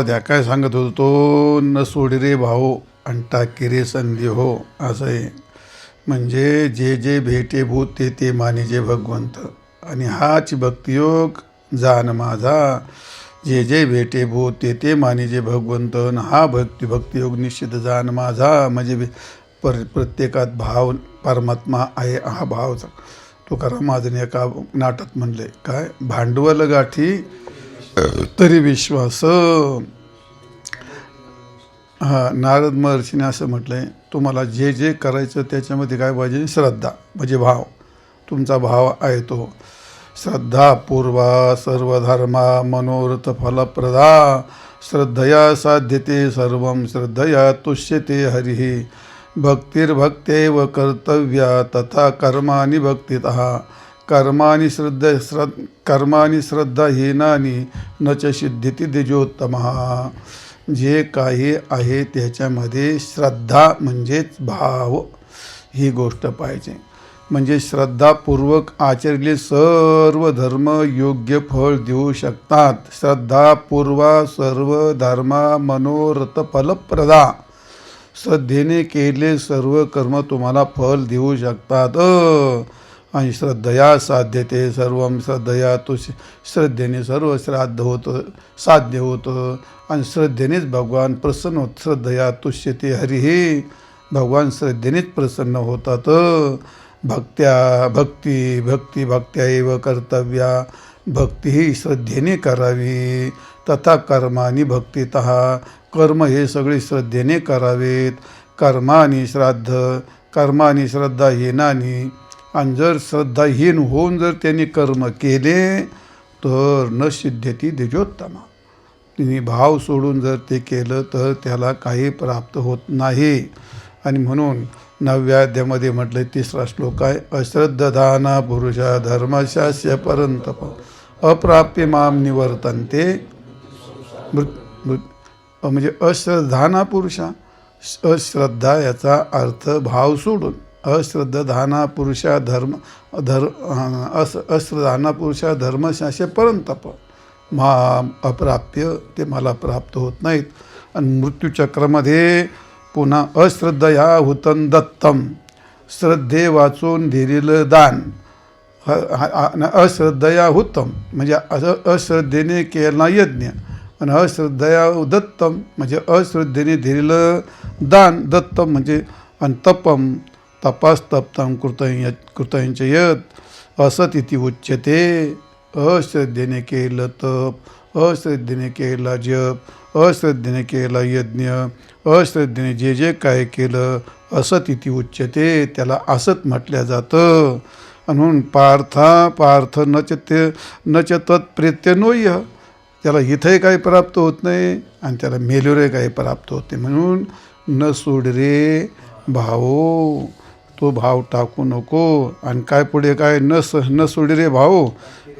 द्या काय सांगत होतो तो, न सोडी रे भाऊ आणि टाकी रे संधी हो. असं आहे म्हणजे जे जे भेटे भूत ते ते मानिजे भगवंत, आणि हाच भक्तियोग जान माझा. जे जे भेटे भूत ते ते मानिजे भगवंत, आणि हा भक्तियोग निश्चित जान माझा. म्हणजे प्रत्येकात भाव परमात्मा आहे, हा भाव. तुकाराम महाराजांनी एका नाटक म्हणले काय, भांडवल गाठी तरी विश्वास. हा नारद महर्षीने असं म्हटलंय, तुम्हाला जे जे करायचं त्याच्यामध्ये काय पाहिजे, श्रद्धा म्हणजे भाव. तुमचा भाव आहे तो. श्रद्धा पूर्वा सर्वधर्मा मनोरथ फलप्रदा, श्रद्धया साध्यते सर्वं श्रद्धया तुष्यते हरिः. भक्तिर्भक्त्यैव कर्तव्या तथा कर्माणि भक्तितः, कर्माणि श्रद्धाहीनानि न च सिद्ध्यति द्विजोत्तमः. जे काही आहे त्याच्यामध्ये श्रद्धा म्हणजेच भाव ही गोष्ट पाहिजे. म्हणजे श्रद्धापूर्वक आचरले सर्व धर्म योग्य फळ देऊ शकतात. श्रद्धापूर्वा सर्व धर्मा मनोरथ फलप्रदा, श्रद्धेने केले सर्व कर्म तुम्हाला फल देऊ शकतात. आणि श्रद्धया साध्यते सर्वं श्रद्धया तो, श्रद्धेने सर्व श्राद्ध होतं, साध्य होतं. आणि श्रद्धेनेच भगवान प्रसन्न होत. श्रद्धया तुष्यते हरिः, भगवान श्रद्धेनेच प्रसन्न होतात. भक्त्याैव कर्तव्या, भक्ती ही श्रद्धेने करावी. तथा कर्मानी भक्तितः, कर्म हे सगळे श्रद्धेने करावेत. कर्मानी श्रद्धाहीनानी, आणि जर श्रद्धाहीन होऊन जर त्यांनी कर्म केले तर न सिद्ध्यति द्विजोत्तमा. तिने भाव सोडून जर ते केलं तर त्याला काही प्राप्त होत नाही. आणि म्हणून 9व्या अध्यायामध्ये म्हटलं, 3रा श्लोक आहे, अश्रद्धधाना पुरुषा धर्मशास्य परंतप, अप्राप्य माम निवर्तन्ते. म्हणजे अश्रद्धाना पुरुषा, अश्रद्धा याचा अर्थ भाव सोडून. अश्रद्धाना पुरुषा अश्रद्धाना पुरुषा धर्मशास्य परंतप माम अप्राप्य, ते मला प्राप्त होत नाहीत. आणि मृत्यूचक्रामध्ये पुन्हा अश्रद्धया हुतं दत्तम, श्रद्धे वाचून दिलेलं दान. अश्रद्धया हुतम म्हणजे अश्रद्धेने केला यज्ञ, आणि अश्रद्धया दत्तम म्हणजे अश्रद्धेने दिलेलं दान. दत्तम म्हणजे आणि तपम तपास्तप्तम कृतञ्च यत् असतिति उच्यते. अश्रद्धेने केलं तप, अश्रद्धेने केला जप, अश्रद्धेने केला यज्ञ, अश्रद्धेने जे जे काय केलं असतिति उच्यते, त्याला असत म्हटलं जातं. म्हणून पार्थ न च तत्प्रेत्य नोह्य, त्याला इथंही काही प्राप्त होत नाही आणि त्याला मेल्यावरही काही प्राप्त होते. म्हणून न सोड रे भाऊ, तो भाव टाकू नको. आणि काय पुढे काय, न सोड रे भाऊ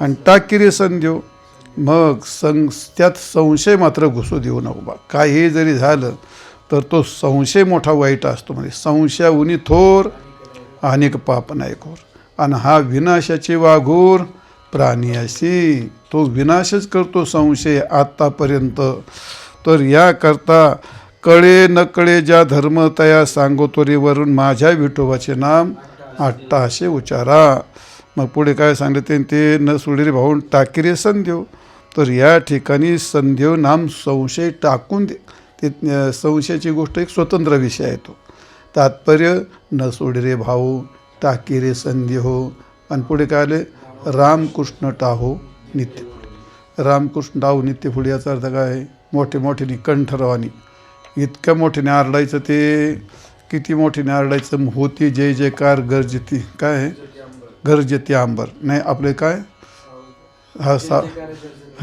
आणि टाकी रे संध्यो. मग त्यात संशय मात्र घुसू देऊ नको बा. काही जरी झालं तर तो संशय मोठा वाईट असतो. म्हणजे संशयाहुनी थोर अनेक पाप नाही घोर, आणि हा विनाशाचे वाघोर प्राणी अशी. तो विनाशच करतो संशय आत्तापर्यंत. तर याकरता कळे न कळे ज्या धर्म तया सांगतो रे वरून, माझ्या विठोबाचे नाम 88 उच्चारा. मग पुढे काय सांगितले ते, न सोडी भाऊन टाकी रे संध्यो. तर या ठिकाणी संध्यो नाम संशय टाकून दे. ते संशयाची गोष्ट एक स्वतंत्र विषय आहे तो. तात्पर्य न सोडी रे भाऊ टाकी रे संध्य हो. आणि पुढे काय आले, रामकृष्ण टाहो नित्य. रामकृष्ण टाहो नित्य पुढे याचा अर्थ काय आहे, मोठे मोठ्याने कंठरवानी इतक्या मोठ्याने आरडायचं. ते किती मोठ्याने आरडायचं, होती जय जयकार गर्जती, काय आहे गर्जती अंबर, नाही आपले काय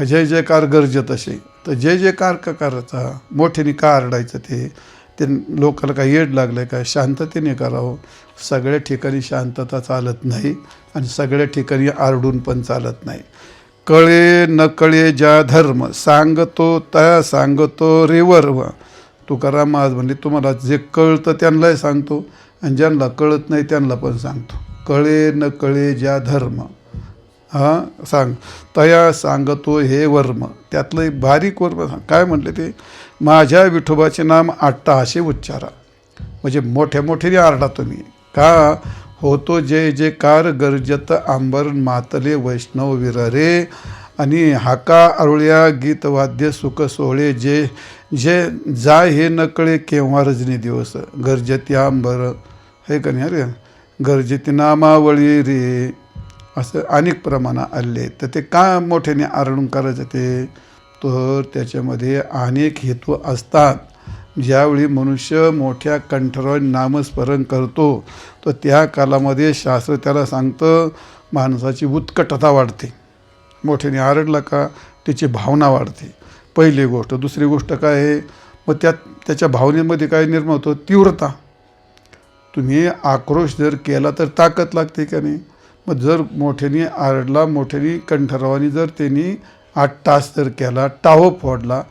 जय जयकार गर्जत असे. तर जय जयकार का करायचा, मोठ्याने का आरडायचं, ते लोकांना काय येड लागलं आहे काय, शांततेने करावं. सगळ्या ठिकाणी शांतता चालत नाही आणि सगळ्या ठिकाणी आरडून पण चालत नाही. कळे न कळे ज्या धर्म सांगतो त्या सांगतो रेवर. तुकाराम महाराज म्हणजे तुम्हाला जे कळतं त्यांनाही सांगतो आणि ज्यांना कळत नाही त्यांना पण सांगतो. कळे न कळे ज्या धर्म, हां सांग. तया सांगतो हे वर्म, त्यातलं एक बारीक वर्म सांग. काय म्हटले ते, माझ्या विठोबाचे नाम 88 उच्चारा, म्हणजे मोठ्या मोठ्याने आरडा तुम्ही. का होतो जय जयकार गर्जत आंबरण मातले वैष्णव विररे, आणि हाका अरुळ्या गीत वाद्य सुख सोहळे जे जे जाय हे नकळे केव्हा रजनी दिवस, गर्जती आंबर हे का नाही अरे, गर्जती नामावळी रे, असं अनेक प्रमाणात आले. तर ते का मोठ्याने आरडून करायचं ते, तर त्याच्यामध्ये अनेक हेतू असतात. ज्यावेळी मनुष्य मोठ्या कंठरावर नामस्मरण करतो तर त्या कालामध्ये शास्त्र त्याला सांगतं माणसाची उत्कटता वाढते. मोठ्याने आरडला का त्याची भावना वाढते, पहिली गोष्ट. दुसरी गोष्ट काय आहे, मग त्याच्या भावनेमध्ये काय निर्माण होतं, तीव्रता. तुम्ही आक्रोश जर केला तर ताकद लागते का नाही. मग जर मोठ्याने आरडला, मोठ्याने कंठरावाने जर त्यांनी 8 तास जर केला, टाहो फोडला,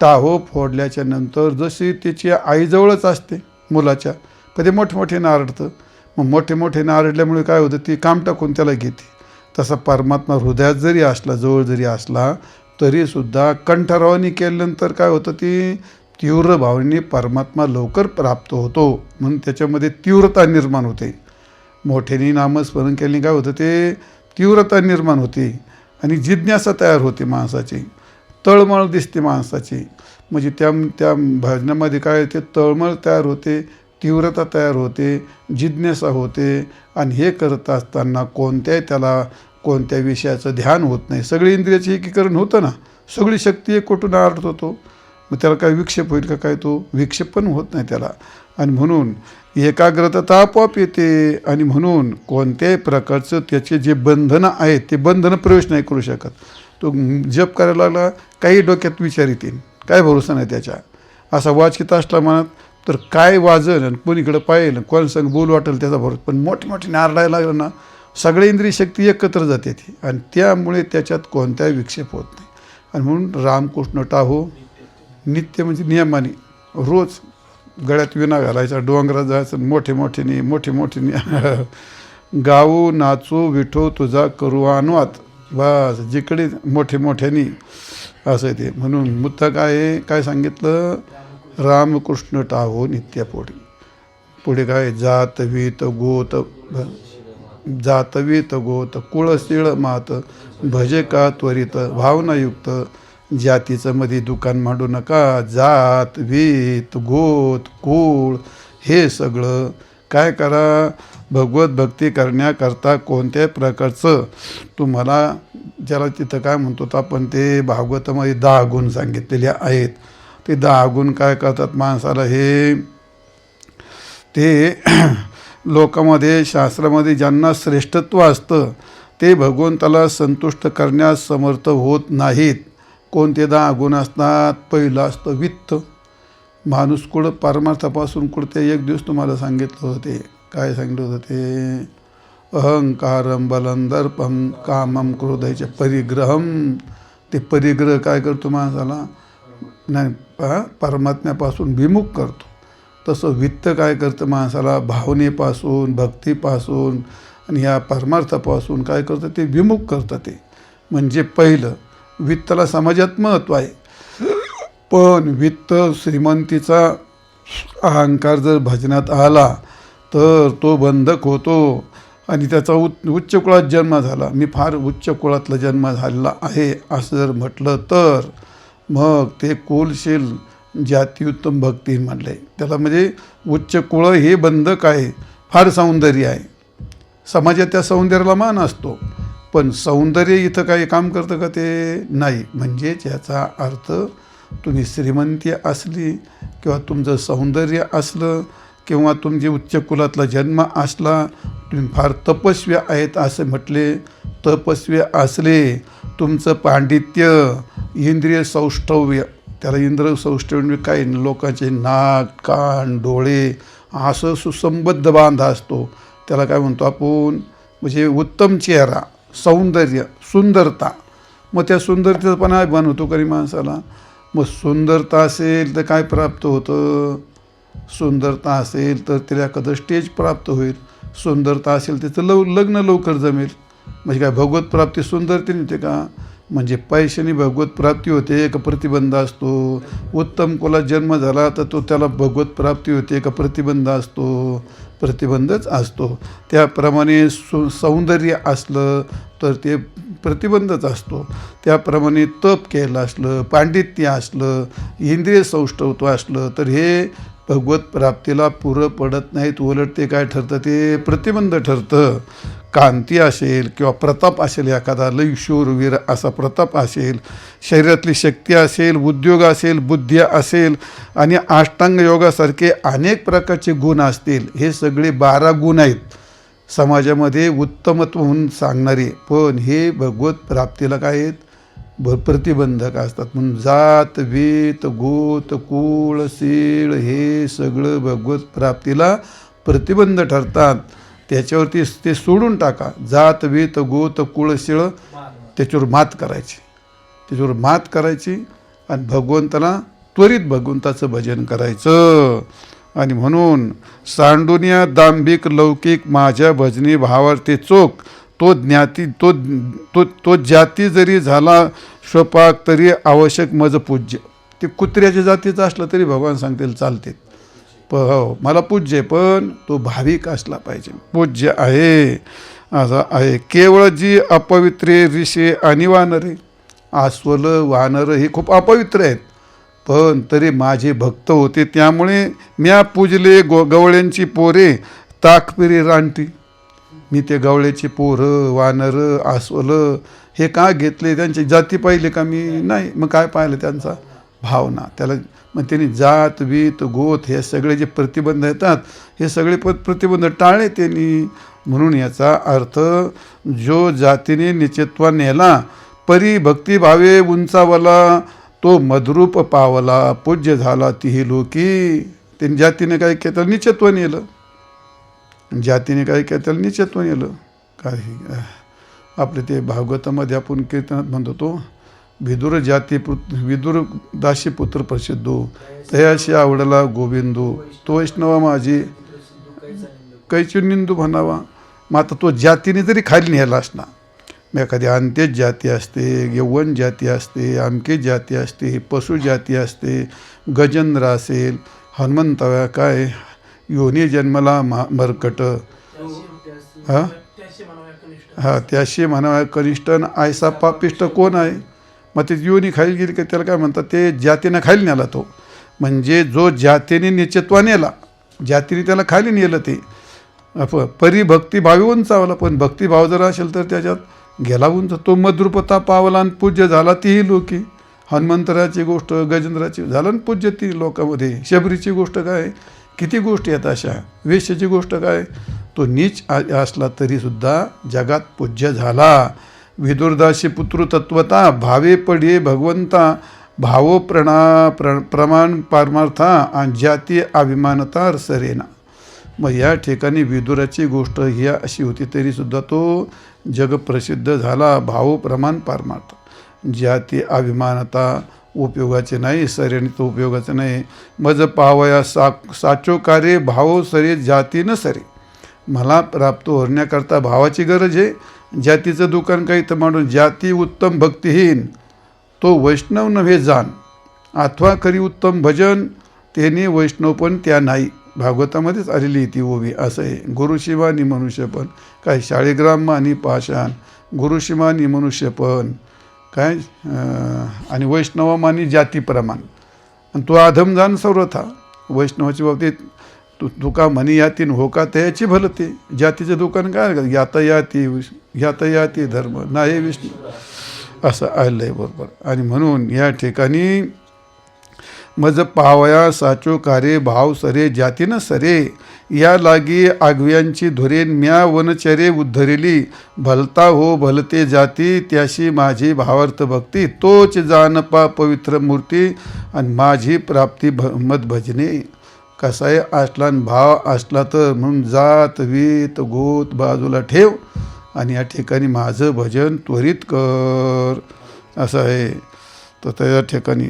टाहो फोडल्याच्या नंतर जशी त्याची आईजवळच असते मुलाच्या, पण ते मोठमोठ्याने आरडतं. मग मोठे आरडल्यामुळे काय होतं, ती काम टाकून त्याला घेते. तसा परमात्मा हृदयात जरी असला, जवळ जरी असला, तरीसुद्धा कंठरावाने केल्यानंतर काय होतं, ती तीव्र भावनेने परमात्मा लवकर प्राप्त होतो. म्हणून त्याच्यामध्ये तीव्रता निर्माण होते. मोठ्याने नामस्मरण केल्याने काय होतं, ते तीव्रता निर्माण होते आणि जिज्ञासा तयार होते माणसाची, तळमळ दिसते माणसाची. म्हणजे त्या भजनामध्ये काय ते तळमळ तयार होते, तीव्रता तयार होते, जिज्ञासा होते. आणि हे करत असताना त्याला कोणत्या विषयाचं ध्यान होत नाही. सगळी इंद्रियाचे एकीकरण होतं ना, सगळी शक्ती एक कुठून आरडत होतो. मग त्याला काय विक्षेप होईल का, काय तो विक्षेप पण होत नाही त्याला. आणि म्हणून एकाग्रता आपोआप येते. आणि म्हणून कोणत्याही प्रकारचं त्याचे जे बंधनं आहेत ते बंधनं प्रवेश नाही करू शकत. तो जप करायला लागला, काही डोक्यात विचार येतील, काय भरोसा नाही त्याच्या. असा वाचित असला मनात तर काय वाजन आणि कोणीकडं पाहिलं, कोण संग बोलू वाटेल त्याचा भरोसा. पण मोठे आरडायला लागलं ना, सगळी इंद्रिय शक्ती एकत्र जाते ती, आणि त्यामुळे त्याच्यात कोणताही विक्षेप होत नाही. आणि म्हणून रामकृष्ण टाहो नित्य, म्हणजे नियमाने रोज गळ्यात विणा घालायचा, डोंगरात जायचं, मोठे गाऊ नाचू विठो तुझा करू अनुवाद, बस जिकडे मोठ्यानी असं ते. म्हणून मुद्दा काय सांगितलं, रामकृष्ण टाहो नित्य पोटी. पुढे काय, जातवीत गोत कुळशीळ मात, भजे का त्वरित भावनायुक्त, जातीचं मध्ये दुकान मांडू नका. जात वीत गोत कुळ हे सगळं काय करा, भगवत भक्ती करण्याकरता कोणत्याही प्रकारचं तुम्हाला, ज्याला तिथं काय म्हणतो आपण, ते भागवतामध्ये 10 गुण सांगितलेले आहेत. ते 10 गुण काय करतात माणसाला, ते लोकांमध्ये शास्त्रामध्ये ज्यांना श्रेष्ठत्व असतं ते भगवंताला संतुष्ट करण्यास समर्थ होत नाहीत. कोणते 10 गुण असतात, पहिलं असतं वित्त. माणूस कुठं परमार्थापासून कुठते, एक दिवस तुम्हाला सांगितलं होतं ते, काय सांगितलं होतं ते, अहंकारम बलंदर्पम कामम क्रोधाचे परिग्रहम. ते परिग्रह काय करतो माणसाला, नाही परमात्म्यापासून विमुख करतो. तसं वित्त काय करतं माणसाला, भावनेपासून, भक्तीपासून आणि ह्या परमार्थापासून काय करतं, ते विमुख करतं. ते म्हणजे पहिलं वित्ताला समाजात महत्त्व आहे. पण वित्त श्रीमंतीचा अहंकार जर भजनात आला तर तो बंधक होतो. आणि त्याचा उच्च कुळात जन्म झाला, मी फार उच्च कुळातला जन्म झालेला आहे असं जर म्हटलं तर मग ते कुलशील जातीउत्तम भक्ती म्हणले त्याला. म्हणजे उच्च कुळ हे बंधक आहे, फार सौंदर्य आहे, समाजात त्या सौंदर्याला मान असतो. पण सौंदर्य इथं काही काम करतं का, ते नाही. म्हणजेच याचा अर्थ तुम्ही श्रीमंती असली किंवा तुमचं सौंदर्य असलं किंवा तुमचे उच्च कुलातला जन्म असला, तुम्ही फार तपस्वी आहेत असे म्हटले, तपस्वी असले, तुमचं पांडित्य, इंद्रिय सौष्ठव्य, त्याला इंद्र सौष्ठव्य काय, लोकांचे नाक कान डोळे असं सुसंबद्ध बांध असतो, त्याला काय म्हणतो आपण, म्हणजे उत्तम चेहरा, सौंदर्य, सुंदरता. मग त्या सुंदरतेचा पण अभिमान होतो कधी माणसाला. मग सुंदरता असेल तर काय प्राप्त होतं, सुंदरता असेल तर त्याला एखादं स्टेज प्राप्त होईल, सुंदरता असेल त्याचं लग्न लवकर जमेल. म्हणजे काय भगवत प्राप्ती सुंदरतेने होते का? म्हणजे पैशाने भगवत प्राप्ती होते का प्रतिबंध असतो? उत्तम कुलात जन्म झाला तर तो त्याला भगवत प्राप्ती होते का प्रतिबंध असतो? प्रतिबंधच असतो. त्याप्रमाणे सौंदर्य असलं तर ते प्रतिबंधच असतो. त्याप्रमाणे तप केलं असलं, पांडित्य असलं, इंद्रिय सौष्ठवत्व असलं तर हे भगवत प्राप्तीला पुरं पडत नाहीत. उलट ते काय ठरतं? ते प्रतिबंध ठरतं. कांती असेल किंवा प्रताप असेल, एखादा लई शूरवीर असा प्रताप असेल, शरीरातली शक्ती असेल, उद्योग असेल, बुद्धी असेल आणि अष्टांग योगासारखे अनेक प्रकारचे गुण असतील, हे सगळे 12 गुण आहेत समाजामध्ये उत्तमत्व म्हणून सांगणारे. पण हे भगवत प्राप्तीला काय आहेत? प्रतिबंधक असतात. म्हणून जात वेत गोत कुळ सीळ हे सगळं भगवत प्राप्तीला प्रतिबंध ठरतात. त्याच्यावरती ते सोडून टाका. जात वेत गोत कुळ सीळ त्याच्यावर मात करायची, त्याच्यावर मात करायची आणि भगवंताला त्वरित भगवंताचं भजन करायचं. आणि म्हणून सांडुनिया दांभिक लौकिक माझ्या भजनी भावावर ते चोख तो ज्ञाती तो जाती जरी झाला स्वपाक तरी आवश्यक मज पूज्य. ते कुत्र्याच्या जातीचं असलं तरी भगवान सांगतील चालते. हो मला पूज्य आहे, पण तो भाविक असला पाहिजे, पूज्य आहे असं आहे. केवळ जी अपवित्रे ऋषे आणि वानरे, अस्वल वानर हे खूप अपवित्र आहेत, पण तरी माझे भक्त होते त्यामुळे म्या पूजले गवळ्यांची पोरे ताकपिरी रानटी. मी ते गवळ्याची पोरं वानर अस्वल हे का घेतले? त्यांची जाती पाहिले का मी? नाही. मग काय पाहिलं? त्यांचा भावना. त्याला मग त्यांनी जात वीत गोत हे सगळे जे प्रतिबंध येतात हे सगळे प्रतिबंध टाळले त्यांनी. म्हणून याचा अर्थ जो जातीने निश्चित्वा नेला परी भक्तिभावे उंचावला तो मधुरूप पावला पूज्य झाला तिही लोकी. त्यांनी जातीने काय केलं? त्याला निश्चित्व नेलं. जातीने काय केलं? त्याला निश्चित्व नेलं. काही आपले ते भागवतामध्ये आपण कीर्तनात म्हणतो तो विदुर विदुर दासी पुत्र प्रसिद्धो तयाशी आवडला गोविंदो तो वैष्णवा माझी कैची निंदू म्हणावा. मग आता तो जातीने जरी खाली नेला असणार, मग एखादी अंत्यज जाती असते, यौवन जाती असते, अमके जाती असते, पशु जाती असते, गजेंद्र असेल, हनुमंत काय योनी जन्मला मरकट हां त्याशी म्हणावा कनिष्ठ आयसा पापिष्ट कोण आहे? मग ते योनी खाली गेली की त्याला काय म्हणतात? ते जातीनं खाली नेला तो. म्हणजे जो जातीने निश्चित्वा नेला, जातीने त्याला खाली नेलं ते परी भक्तिभावी उंचावला. पण भक्तिभाव जर असेल तर त्याच्यात गेला उंच, तो मद्रुपता पावला आणि पूज्य झाला तीही लोकी. हनुमंतराची गोष्ट, गजेंद्राची झालं आणि पूज्य ती लोकांमध्ये. शबरीची गोष्ट काय? किती गोष्टी आहेत अशा. वेश्याची गोष्ट काय? तो नीच असला तरीसुद्धा जगात पूज्य झाला. विदुरदासी पुत्र तत्वता भावे पडे भगवंता भावो प्रमाण पारमार्था आणि जाती अभिमानता सरेना. मग या ठिकाणी विदुराची गोष्ट ही अशी होती तरीसुद्धा तो जगप्रसिद्ध झाला. भाव प्रमाण पारमार्थ, जाती अभिमानता उपयोगाचे नाही, सरेने तो उपयोगाचे नाही. मज पावया साचो कार्य भाव सरे जाती न सरे. मला प्राप्त होण्याकरता भावाची गरज आहे. जातीचं दुकान काही तर म्हणून जाती उत्तम भक्तिहीन तो वैष्णव नव्हे जाण, अथवा खरी उत्तम भजन तेने वैष्णव पण त्या नाही. भागवतामध्येच आलेली ती ओवी असं आहे. गुरुशिवानी मनुष्यपण काय शाळीग्राम आणि पाषाण, गुरुशिवानी मनुष्यपण काय आणि वैष्णवमानी जातीप्रमाण. आणि तो अधम जाण सर्वथा. वैष्णवाच्या बाबतीत तुका म्हणी यातीन होका त्याची भलते. जातीचं दुकान काय? यातायाती धर्म नाही विष्णू असं आलं आहे बरोबर. आणि म्हणून या ठिकाणी मज पावया साचो कार्य भाव सरे जाती न सरे. या लागी आगव्यांची धुरेन म्या वनचरे उद्धरिली. भलता हो भलते जाती त्याशी माझी भावार्थ भक्ती. तोच जानपा पवित्र मूर्ती आणि माझी प्राप्ती मत भजने. कसा आहे असला भाव असला तर म्हणून जात वीत गोत बाजूला ठेव आणि या ठिकाणी माझं भजन त्वरित कर असं आहे. तर त्या ठिकाणी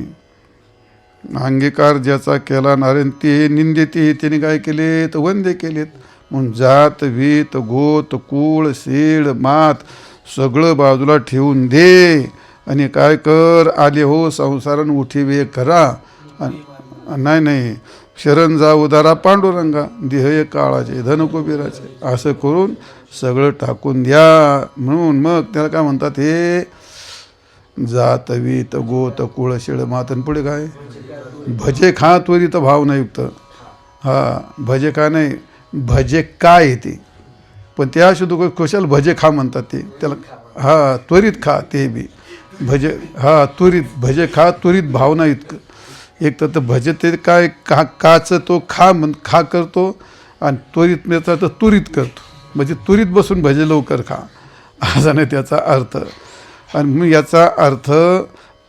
अंगीकार ज्याचा केला नारायण ते निंदिती त्याने काय केले तर वंदे केलेत. म्हणून जात वीत गोत कुळ शीळ मात सगळं बाजूला ठेवून दे आणि काय कर, आले हो संसारण उठीवे करा. नाही शरण जा उदारा पांडुरंगा, देह काळाचे धन कुबेराचे, असं करून सगळं टाकून द्या. म्हणून मग त्याला काय म्हणतात, हे जात वीत गोत कुळ शिळ मातन पुढे काय, भजे खा त्वरित भावनायुक्त. भजे खा नाही, भजे काय येते, पण त्या शुद्ध कशाला भजे खा म्हणतात ते त्याला. त्वरित खा ते बी भजे. त्वरित भजे खा त्वरित भावना इतकं. एक तर भजे ते काय काचं तो खा करतो, आणि त्वरित मिळता तर तुरीत करतो, म्हणजे तुरीत बसून भजे लवकर खा, असा नाही त्याचा अर्थ. आणि मग याचा अर्थ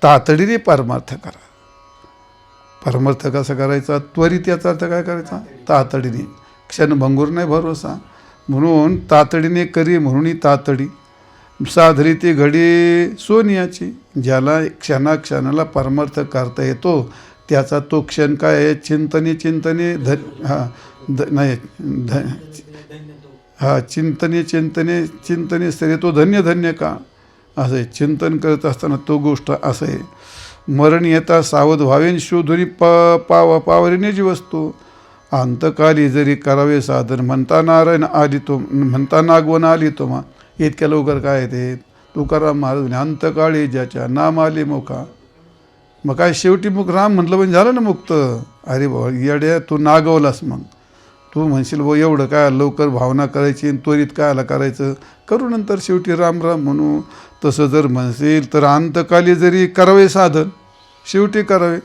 तातडीने परमार्थ करा. परमार्थ कसा करायचा, त्वरित, याचा अर्थ काय करायचा, तातडीने, क्षणभंगूर नाही भरोसा. म्हणून तातडीने करी म्हणून तातडी, साधरी ती घडी सोनियाची. ज्याला क्षणाक्षणाला परमार्थ करता येतो त्याचा तो क्षण काय आहे, चिंतने चिंतने सरे तो धन्य का, असं आहे. चिंतन करत असताना तो गोष्ट असं आहे. मरण येता सावध व्हावेन शोधुनी पावरीनेची वस्तू, अंतकाली जरी करावे साधन, म्हणता नारायण आली तो, म्हणता नागवन आली तो. इतक्या लवकर काय येते, तुकाराम महाराज अंतकाळी ज्याच्या नाम आले मुखा. मग काय शेवटी मुख राम म्हटलं म्हणजे झालं ना मुक्त. अरे बाबा येड्या, तू नागवलास. मग तू म्हणशील भाऊ एवढं काय लवकर भावना करायची, त्वरित कायला करायचं, करू नंतर शेवटी राम राम म्हणू. तसं जर म्हणशील तर अंतकाली जरी करावे साधन, शेवटी करावे.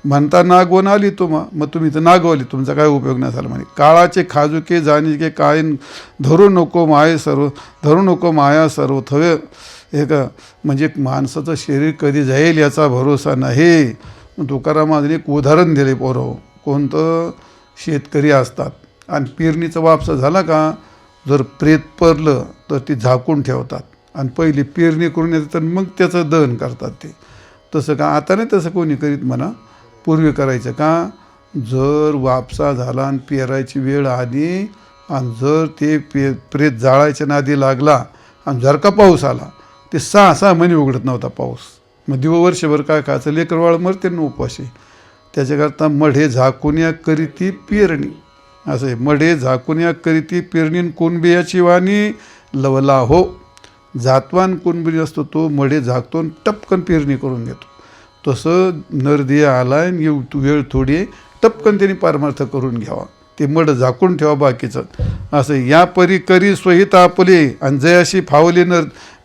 म्हणता नागवण आली मग तुम्ही तर नागवली, तुमचा काय उपयोग नाही झाला. म्हणे काळाचे खाजुके जाणीके काय, धरू नको माया सर्व थवे. एक म्हणजे माणसाचं शरीर कधी जाईल याचा भरोसा नाही. तुकाराम महाराजांनी एक उदाहरण दिले पोरं. कोणतं, शेतकरी असतात आणि पेरणीचा वापसा झाला का, जर प्रेत पडलं तर ती झाकून ठेवतात आणि पहिली पेरणी करून येतात तर मग त्याचं दहन करतात. ते तसं का आता नाही तसं कोणी करीत म्हणा, पूर्वी करायचं का. जर वापसा झाला आणि पेरायची वेळ आली आणि जर ते प्रेत जाळायच्या नादी लागला आणि जर का पाऊस आला, ते 6 महिने उघडत नव्हता पाऊस. मग वर्षभर काय खायचं, लेकरवाळ मरते ना उपाशी. त्याच्याकरता मढे झाकुन्या करीती पेरणी, असं आहे. मढे झाकुन्या करीती पेरणी, कुणबियाची वाणी लवला हो. जातवान कुणबी असतो तो मढे झाकतो, टपकन पेरणी करून घेतो. तसं नरदिया आलाय, वेळ थोडी आहे, टपकन त्यांनी परमार्थ करून घ्यावा. ते मड झाकून ठेवा बाकीचं, असं. या परी करी स्वहित आपले, आणि जयाशी फावले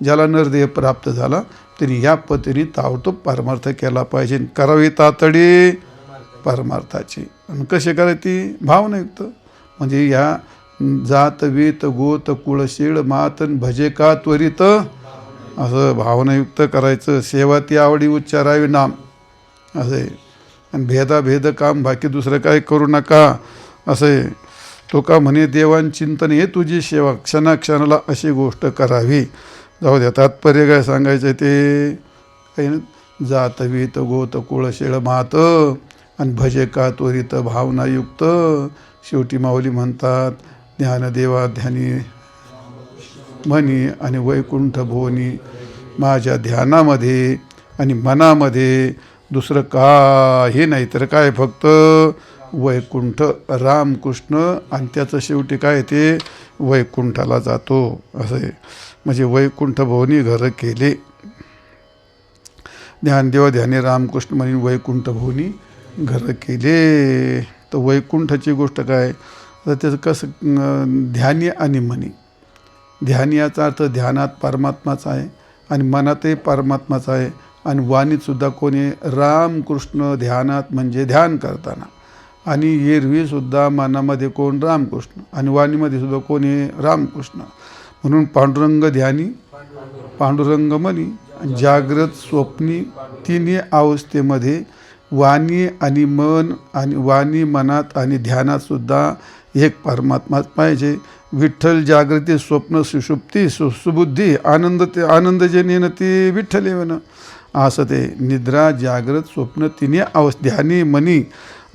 ज्याला नरदेह प्राप्त झाला त्यांनी या पद्धतीने ताबडतोब परमार्थ केला पाहिजे. करावी तातडी परमार्थाची. आणि कसे करायची, भावनायुक्त. म्हणजे या जात वीत गोत कुळशीळ मातन भजे का त्वरित, असं भावनायुक्त करायचं. सेवा ती आवडी उच्चारावी नाम, असं आहे. आणि भेद काम बाकी दुसरं काय करू नका, असं आहे. तो का म्हणे देवान चिंतन हे तुझी सेवा, क्षणाक्षणाला अशी गोष्ट करावी. जाऊ द्या, तात्पर्य काय सांगायचं ते काही नाही. जात वीत गोत कुळशीळ मात आणि भजे का त्वरित भावनायुक्त. शेवटी माऊली म्हणतात, ज्ञानदेवा ध्यानी मनी आणि वैकुंठ भुवनी, माझ्या ध्यानामध्ये आणि मनामध्ये दुसरं काही नाही तर काय, फक्त वैकुंठ रामकृष्ण. आणि त्याचं शेवटी काय ते वैकुंठाला जातो, असं आहे. म्हणजे वैकुंठ भुवनी घर केले, ज्ञानदेवा ध्यानी रामकृष्ण म्हणून वैकुंठ भुवनी घर केले. तर वैकुंठाची गोष्ट काय, तर त्याचं कसं, ध्यानी आणि मनी. ध्यान याचा अर्थ ध्यानात परमात्माचा आहे आणि मनातही परमात्माचा आहे. आणि वाणीतसुद्धा कोणी रामकृष्ण, ध्यानात म्हणजे ध्यान करताना. आणि एरवीसुद्धा मनामध्ये कोण, रामकृष्ण. आणि वाणीमध्ये सुद्धा कोणी, रामकृष्ण. म्हणून पांडुरंग ध्यानी, पांडुरंग मनी. जागृत स्वप्नी तिन्ही अवस्थेमध्ये वाणी आणि मन, आणि वाणी मनात आणि ध्यानातसुद्धा एक परमात्माच पाहिजे. विठ्ठल जागृती स्वप्न सुषुप्ती सुबुद्धी आनंदजनेन ती विठ्ठलेवन, असं ते. निद्रा जागृत स्वप्न तिन्ही ध्यानी मनी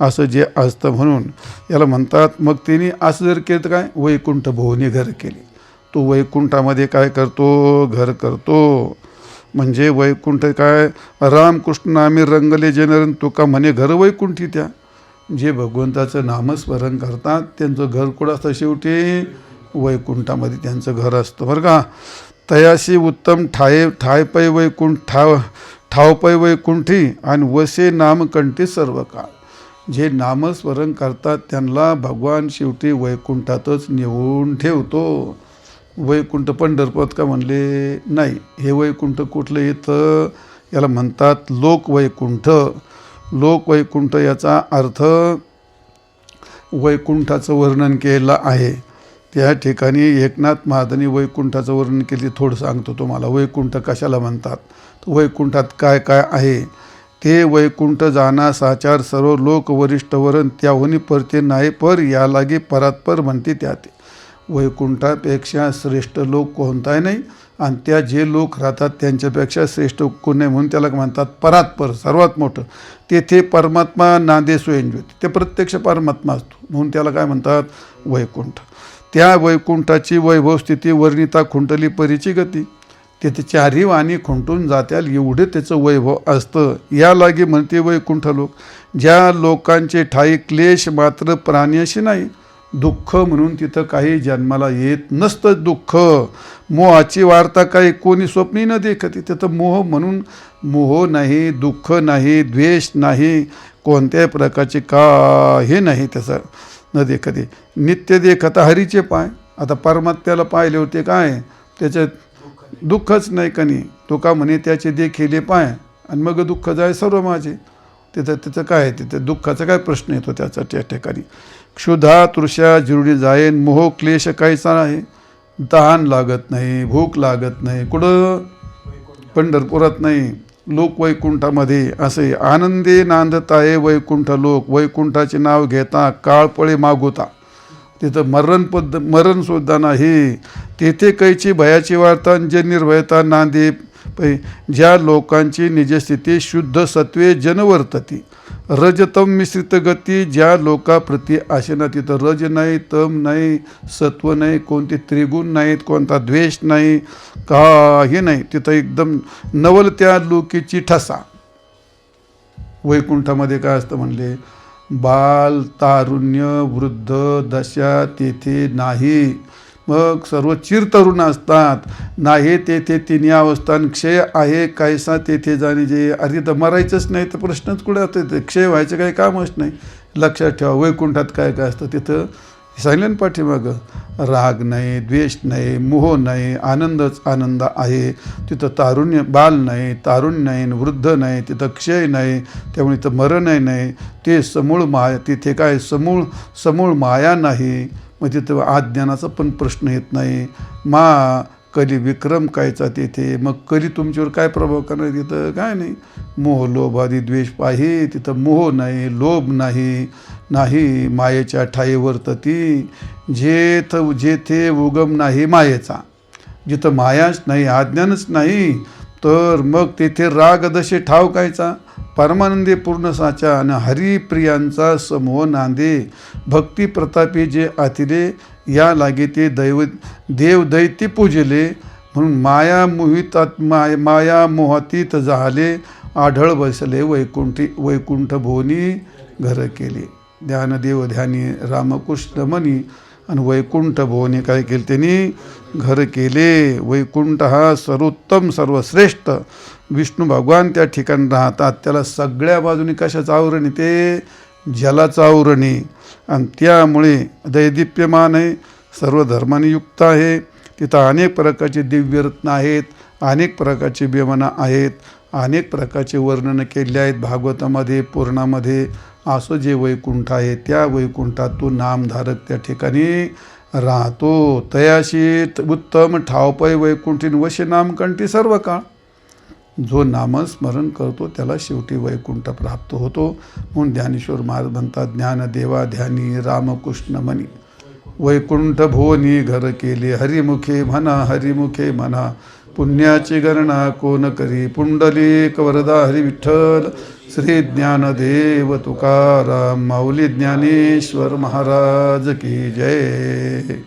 असं जे असतं म्हणून याला म्हणतात. मग तिने असं जर केलं तर काय, वैकुंठ भुवनी घर केली. तो वैकुंठामध्ये काय करतो, घर करतो. म्हणजे वैकुंठ काय, रामकृष्ण आम्ही रंगले जनरन तुका म्हणे घर वैकुंठी. त्या जे भगवंताचं नामस्मरण करतात त्यांचं घर कुठं असतं, शेवटी वैकुंठामध्ये त्यांचं घर असतं बरं का. तयाशी उत्तम ठाय पै वैकुंठ ठाव पै वैकुंठी आणि वसे नामकंठी सर्व काळ. जे नामस्मरण करतात त्यांना भगवान शेवटी वैकुंठातच नेऊन ठेवतो. वैकुंठ पंढरपूरात का म्हणले नाही. हे वैकुंठ कुठलं येतं, याला म्हणतात लोकवैकुंठ. लोकवैकुंठ याचा अर्थ वैकुंठाचं वर्णन केलं आहे. त्या ठिकाणी एकनाथ महाराजांनी वैकुंठाचं वर्णन केले. थोडं सांगतो तुम्हाला वैकुंठ कशाला म्हणतात. वैकुंठात काय काय आहे ते. वैकुंठ जाना साचार सर्व लोक वरिष्ठ वरण त्याहून परते नाही पर या लागे परात्पर म्हणते त्या. ते वैकुंठापेक्षा श्रेष्ठ लोक कोणताही नाही आणि त्या जे लोक राहतात त्यांच्यापेक्षा श्रेष्ठ कोण नाही म्हणून त्याला म्हणतात परात्पर, सर्वात मोठं. तेथे परमात्मा नांदे स्वयंज्योती. ते प्रत्यक्ष परमात्मा असतो म्हणून त्याला काय म्हणतात वैकुंठ. त्या वैकुंठाची वैभव स्थिती वर्णिता खुंटली परीची गती. तिथे चारही वाणी खुंटून जात्याल एवढे त्याचं वैभव असतं. या लागे म्हणते वैकुंठ लोक. ज्या लोकांचे ठाई क्लेश मात्र प्राण्याशी नाही. दुःख म्हणून तिथं काही जन्माला येत नसतं. दुःख मोहाची वार्ता काही कोणी स्वप्नी न देखती. तिथं मोह म्हणून मोह नाही, दुःख नाही, द्वेष नाही, कोणत्याही प्रकारचे काही नाही त्याचं न देखते. नित्य देखता हरीचे पाय. आता परमात्म्याला पाहिले होते काय, त्याच्यात दुःखच नाही कनी. तो का म्हणे त्याचे देखिले पाय आणि मग दुःख जाय सर्व माझे. तिथं काय आहे, तिथं दुःखाचा काय प्रश्न येतो त्याचा त्या ठिकाणी. क्षुधा तृषा जिरुडी जायेन मोह क्लेश काहीचा आहे. तहान लागत नाही, भूक लागत नाही. कुठं पंढरपुरात नाही, लोकवैकुंठामध्ये. असे आनंदे नांदताये वैकुंठ लोक. वैकुंठाचे नाव घेता काळपळे मागोता. तिथं मरणसुद्धा नाही. तेथे कैची भयाची वार्ता जे निर्भयता नांदे पै. ज्या लोकांची निजस्थिती शुद्ध सत्वे जनवर्तती. रजतम मिश्रित गती. ज्या लोकाप्रती आशेना तिथं रज नाही, तम नाही, सत्व नाही, कोणते त्रिगुण नाहीत, कोणता द्वेष नाही, काही नाही. तिथं एकदम नवल त्या लोकीची ठसा. वैकुंठामध्ये काय असतं म्हणले, बाल तारुण्य वृद्ध दशा तेथे नाही. मग सर्व चिरतरुण असतात. नाही तेथे तिन्ही अवस्था. क्षय आहे कायसा तेथे जाणे जे. अरे तर मरायचंच नाही तर प्रश्नच कुठे असतं. क्षय व्हायचं काही कामच नाही. लक्षात ठेवा वैकुंठात काय काय असतं. तिथं सांगितलं पाठीमागं, राग नाही, द्वेष नाही, मोह नाही, आनंदच आनंद आहे. तिथं तारुण्य बाल नाही, तारुण्य नाही, वृद्ध नाही, तिथं क्षय नाही, त्यामुळे इथं मरणही नाही. ते समूळ माया. तिथे काय समूळ माया नाही. मग तिथं अज्ञानाचा पण प्रश्न येत नाही. कली विक्रम कायचा तेथे. मग कली तुमच्यावर काय प्रभाव करणार, तिथं काय नाही. मोह लोभ आदी द्वेष पाहे. तिथं मोह नाही, लोभ नाही मायेच्या ठाई वर्तती. जेथे उगम नाही मायेचा. जिथं मायाच नाही, अज्ञानच नाही, तर मग तेथे राग दशे ठाव कायचा. परमानंदे पूर्ण साचा आणि हरिप्रियांचा समूह नांदे. भक्ती प्रतापी जे आतिले या लागे ते देव दैत्य पूजले. म्हणून माया मोहातीत झाले. आढळ बसले वैकुंठ भुवनी घर केले. ध्यानदेव ध्यानी रामकृष्ण मनी. आणि वैकुंठ भुवनी काय केले त्यांनी, घर केले. वैकुंठ हा सर्वोत्तम सर्वश्रेष्ठ विष्णू भगवान त्या ठिकाणी राहतात. त्याला सगळ्या बाजूनी कशाचं आवरण आहे, ते जलाचं आवरण आहे. आणि त्यामुळे दैदिप्यमान आहे, सर्व धर्माने युक्त आहे. तिथं अनेक प्रकारचे दिव्यरत्न आहेत, अनेक प्रकारचे बेमना आहेत, अनेक प्रकारचे वर्णन केले आहेत भागवतामध्ये, पुराणामध्ये. असं जे वैकुंठ आहे त्या वैकुंठात तो नामधारक त्या ठिकाणी राहतो. तयाशी उत्तम ठावपै वैकुंठीन वशे नामकंठी सर्व काळ. जो नामस्मरण करतो त्याला शेवटी वैकुंठ प्राप्त होतो. म्हणून ज्ञानेश्वर महाराज म्हणतात, ज्ञानदेवा ध्यानी रामकृष्ण मनी. वैकुंठ भुवनी घर केले. हरिमुखे म्हणा पुण्याची गणना कोण करी. पुंडलिक वरदा हरी विठ्ठल श्री ज्ञानदेव तुकाराम माऊली ज्ञानेश्वर महाराज की जय.